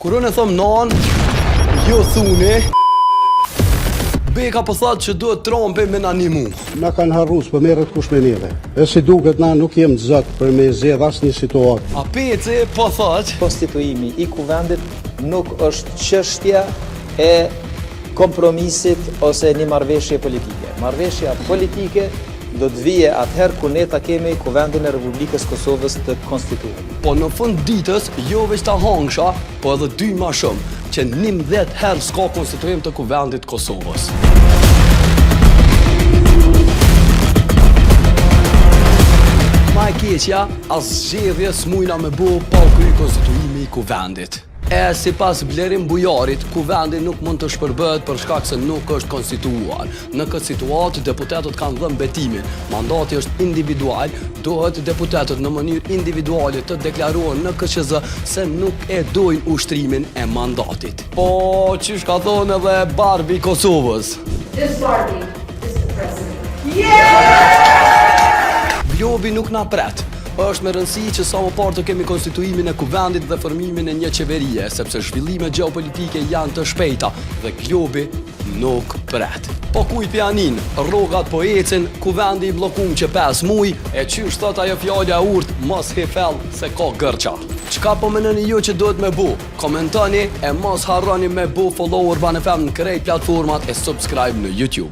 Kur unë e thom non, jo thuni. Beka po thot që duhet Trumpi me na nimu. Na kanë harrus, po merret kush me neve. E si duket na nuk jem zot për me zgjedh asnjë situatë. A Peci po thot, Konstituimi i kuvendit nuk është çështja e kompromisit ose një marrëveshje politike. Marrëveshja politike do të vije atëherë kur ne ta kemi kuvendin e Republikës Kosovës të konstituuar. po në fund ditës jo veç ta hangsha, po edhe 2 ma shumë, që 11 herë s'ka konstituim të kuvendit Kosovës. Ma e keqja, as zgjedhje s'mujna me bo pa u kry konstituimi i kuvendit. Si pas Blerim Bujarit, kuvendi nuk mund të shpërbëhet për shkak se nuk është konstituuar. Në këtë situatë, deputetët kanë dhënë betimin. Mandati është individual, dohet deputetët në mënyrë individuale të deklarohen në KQZ se nuk e dojnë ushtrimin e mandatit. Po, qysh ka thonë edhe Barbie Kosovës? This Barbie is the president. Vlobi nuk na pret. Është me rëndësi që sa më parë të kemi konstituimin e kuvendit dhe formimin e një qeverie, sepse zhvillimet gjeopolitike janë të shpejta dhe globi nuk pret. Po kujt pianin, rrogat po ecin, kuvendi i bllokum që 5 muj, e qysh thot ajo fjala e urtë, mos hefell se ka gërça. Çka po mendoni ju që duhet me bu? Komentoni e mos harroni me bu follower Ban FM në krejt platformat e subscribe në YouTube.